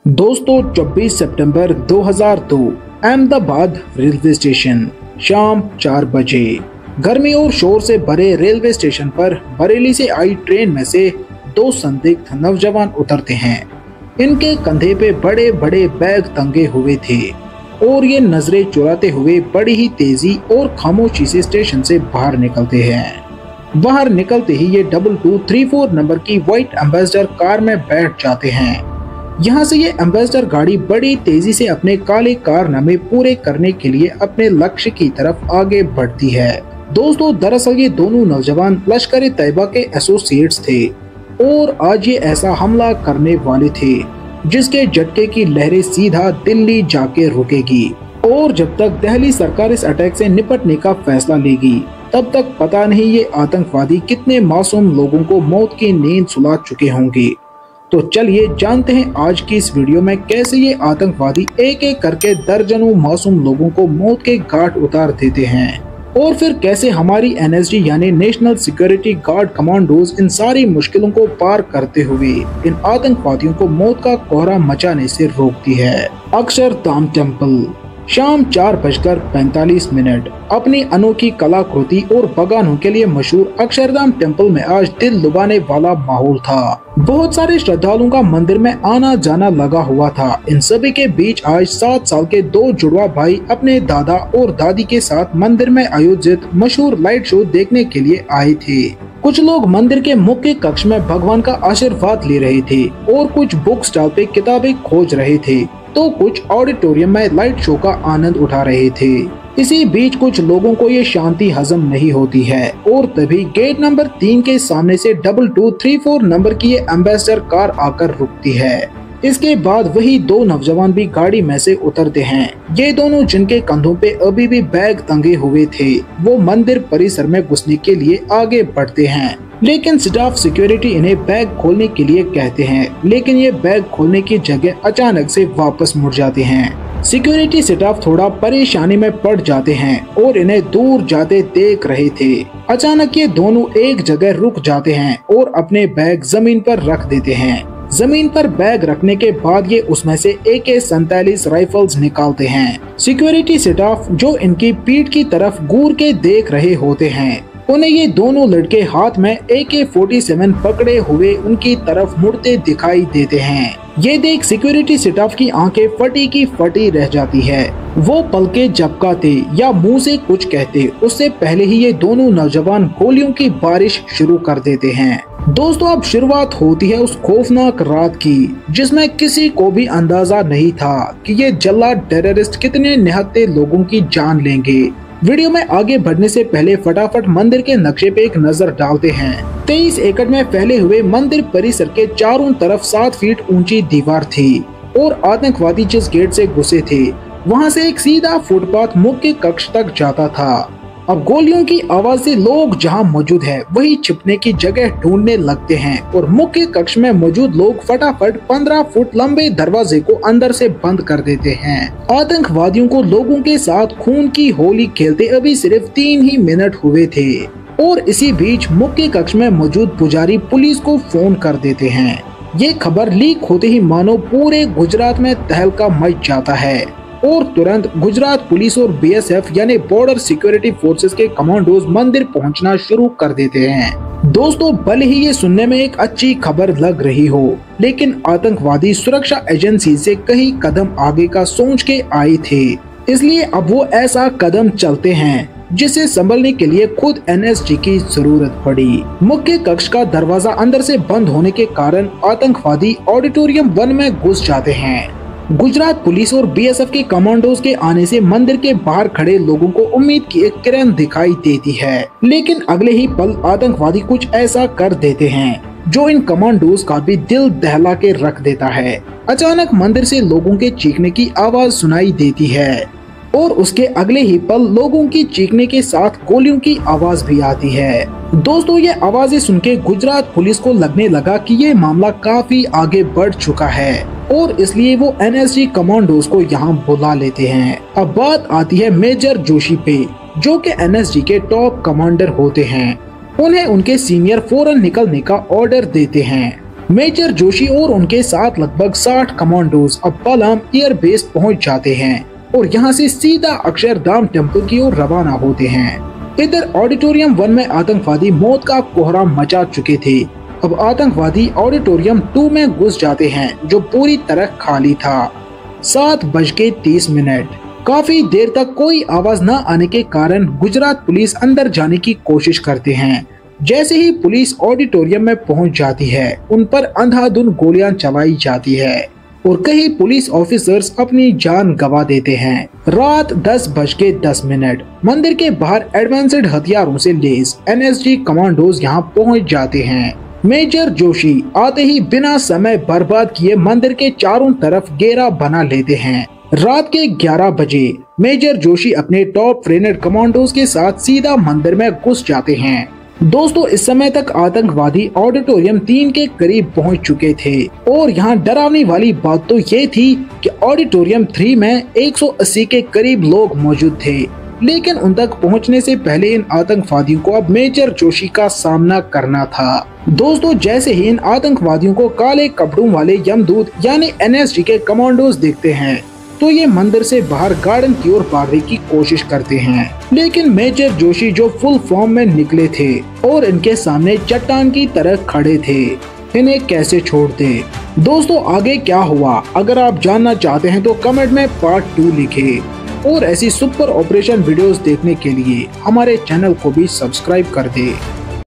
दोस्तों 24 सितंबर 2002 Ahmedabad railway station शाम 4 बजे गर्मी और शोर से भरे रेलवे स्टेशन पर बरेली से आई ट्रेन में से दो संदिग्ध नौजवान उतरते हैं। इनके कंधे पे बड़े बड़े बैग टंगे हुए थे और ये नजरें चुराते हुए बड़ी ही तेजी और खामोशी से स्टेशन से बाहर निकलते हैं। बाहर निकलते ही ये 2234 नंबर की व्हाइट एम्बेसडर कार में बैठ जाते हैं। यहाँ से ये एम्बेसडर गाड़ी बड़ी तेजी से अपने काले कारनामे पूरे करने के लिए अपने लक्ष्य की तरफ आगे बढ़ती है। दोस्तों दरअसल ये दोनों नौजवान लश्कर तैयबा के एसोसिएट्स थे और आज ये ऐसा हमला करने वाले थे जिसके झटके की लहरें सीधा दिल्ली जाके रुकेगी। और जब तक दिल्ली सरकार इस अटैक से निपटने का फैसला लेगी तब तक पता नहीं ये आतंकवादी कितने मासूम लोगों को मौत की नींद सुला चुके होंगे। तो चलिए जानते हैं आज की इस वीडियो में कैसे ये आतंकवादी एक एक करके दर्जनों मासूम लोगों को मौत के घाट उतार देते हैं और फिर कैसे हमारी एनएसजी यानी नेशनल सिक्योरिटी गार्ड कमांडोज इन सारी मुश्किलों को पार करते हुए इन आतंकवादियों को मौत का कोहरा मचाने से रोकती है। अक्षरधाम टेम्पल शाम 4:45 अपनी अनोखी कलाकृति और बगानों के लिए मशहूर अक्षरधाम टेम्पल में आज दिल लुभाने वाला माहौल था। बहुत सारे श्रद्धालुओं का मंदिर में आना जाना लगा हुआ था। इन सभी के बीच आज 7 साल के दो जुड़वा भाई अपने दादा और दादी के साथ मंदिर में आयोजित मशहूर लाइट शो देखने के लिए आए थे। कुछ लोग मंदिर के मुख्य कक्ष में भगवान का आशीर्वाद ले रहे थे और कुछ बुक स्टॉल पे किताबें खोज रहे थे तो कुछ ऑडिटोरियम में लाइट शो का आनंद उठा रहे थे। इसी बीच कुछ लोगों को ये शांति हजम नहीं होती है और तभी गेट नंबर 3 के सामने से 2234 नंबर की ये एम्बेसडर कार आकर रुकती है। इसके बाद वही दो नौजवान भी गाड़ी में से उतरते हैं। ये दोनों जिनके कंधों पे अभी भी बैग टंगे हुए थे वो मंदिर परिसर में घुसने के लिए आगे बढ़ते हैं, लेकिन स्टाफ सिक्योरिटी इन्हें बैग खोलने के लिए कहते हैं, लेकिन ये बैग खोलने की जगह अचानक से वापस मुड़ जाते हैं। सिक्योरिटी स्टाफ थोड़ा परेशानी में पड़ जाते हैं और इन्हें दूर जाते देख रहे थे। अचानक ये दोनों एक जगह रुक जाते हैं और अपने बैग जमीन पर रख देते हैं। जमीन पर बैग रखने के बाद ये उसमें से AK-47 राइफल्स निकालते हैं। सिक्योरिटी स्टाफ जो इनकी पीठ की तरफ घूर के देख रहे होते हैं उन्हें ये दोनों लड़के हाथ में AK-47 पकड़े हुए उनकी तरफ मुड़ते दिखाई देते हैं। ये देख सिक्योरिटी स्टाफ की आंखें फटी की फटी रह जाती है। वो पलके झपकाते या मुंह से कुछ कहते उससे पहले ही ये दोनों नौजवान गोलियों की बारिश शुरू कर देते हैं। दोस्तों अब शुरुआत होती है उस खौफनाक रात की जिसमें किसी को भी अंदाजा नहीं था कि ये जल्लाद टेररिस्ट कितने निहत्थे लोगों की जान लेंगे। वीडियो में आगे बढ़ने से पहले फटाफट मंदिर के नक्शे पे एक नजर डालते हैं। 23 एकड़ में फैले हुए मंदिर परिसर के चारों तरफ 7 फीट ऊंची दीवार थी और आतंकवादी जिस गेट से घुसे थे वहां से एक सीधा फुटपाथ मुख्य कक्ष तक जाता था। अब गोलियों की आवाज से लोग जहां मौजूद है वही छिपने की जगह ढूंढने लगते हैं और मुख्य कक्ष में मौजूद लोग फटाफट 15 फुट लंबे दरवाजे को अंदर से बंद कर देते हैं। आतंकवादियों को लोगों के साथ खून की होली खेलते अभी सिर्फ 3 ही मिनट हुए थे और इसी बीच मुख्य कक्ष में मौजूद पुजारी पुलिस को फोन कर देते हैं। ये खबर लीक होते ही मानो पूरे गुजरात में तहलका मच जाता है और तुरंत गुजरात पुलिस और BSF यानी बॉर्डर सिक्योरिटी फोर्सेस के कमांडोज मंदिर पहुंचना शुरू कर देते हैं। दोस्तों भले ही ये सुनने में एक अच्छी खबर लग रही हो लेकिन आतंकवादी सुरक्षा एजेंसी से कई कदम आगे का सोच के आए थे, इसलिए अब वो ऐसा कदम चलते हैं जिसे संभलने के लिए खुद NSG की जरूरत पड़ी। मुख्य कक्ष का दरवाजा अंदर से बंद होने के कारण आतंकवादी ऑडिटोरियम 1 में घुस जाते हैं। गुजरात पुलिस और BSF के कमांडोज के आने से मंदिर के बाहर खड़े लोगों को उम्मीद की एक किरण दिखाई देती है, लेकिन अगले ही पल आतंकवादी कुछ ऐसा कर देते हैं जो इन कमांडोज का भी दिल दहला के रख देता है। अचानक मंदिर से लोगों के चीखने की आवाज सुनाई देती है और उसके अगले ही पल लोगों की चीखने के साथ गोलियों की आवाज भी आती है। दोस्तों ये आवाजें सुन के गुजरात पुलिस को लगने लगा कि ये मामला काफी आगे बढ़ चुका है और इसलिए वो NSG कमांडोज को यहाँ बुला लेते हैं। अब बात आती है मेजर जोशी पे जो कि NSG के टॉप कमांडर होते हैं। उन्हें उनके सीनियर फौरन निकलने का ऑर्डर देते हैं मेजर जोशी और उनके साथ लगभग 60 कमांडोज अब पालाम एयर बेस पहुंच जाते हैं और यहां से सीधा अक्षरधाम टेम्पल की ओर रवाना होते हैं। इधर ऑडिटोरियम 1 में आतंकवादी मौत का कोहराम मचा चुके थे। अब आतंकवादी ऑडिटोरियम 2 में घुस जाते हैं जो पूरी तरह खाली था। 7:30। काफी देर तक कोई आवाज न आने के कारण गुजरात पुलिस अंदर जाने की कोशिश करते हैं। जैसे ही पुलिस ऑडिटोरियम में पहुंच जाती है, उन पर अंधाधुंध गोलियां चलाई जाती है और कई पुलिस ऑफिसर्स अपनी जान गंवा देते हैं। रात 10:10। मंदिर के बाहर एडवांस्ड हथियारों से लैस NSG कमांडोज यहां पहुंच जाते हैं। मेजर जोशी आते ही बिना समय बर्बाद किए मंदिर के चारों तरफ घेरा बना लेते हैं। रात के 11 बजे मेजर जोशी अपने टॉप ट्रेनड कमांडोज के साथ सीधा मंदिर में घुस जाते हैं। दोस्तों, इस समय तक आतंकवादी ऑडिटोरियम 3 के करीब पहुंच चुके थे और यहाँ डरावनी वाली बात तो ये थी कि ऑडिटोरियम 3 में 180 के करीब लोग मौजूद थे, लेकिन उन तक पहुंचने से पहले इन आतंकवादियों को अब मेजर जोशी का सामना करना था। दोस्तों, जैसे ही इन आतंकवादियों को काले कपड़ों वाले यमदूत यानी NSG के कमांडोज देखते हैं तो ये मंदिर से बाहर गार्डन की ओर भागने की कोशिश करते हैं, लेकिन मेजर जोशी जो फुल फॉर्म में निकले थे और इनके सामने चट्टान की तरह खड़े थे, इन्हें कैसे छोड़ते। दोस्तों, आगे क्या हुआ अगर आप जानना चाहते हैं तो कमेंट में पार्ट 2 लिखें और ऐसी सुपर ऑपरेशन वीडियोस देखने के लिए हमारे चैनल को भी सब्सक्राइब कर दे।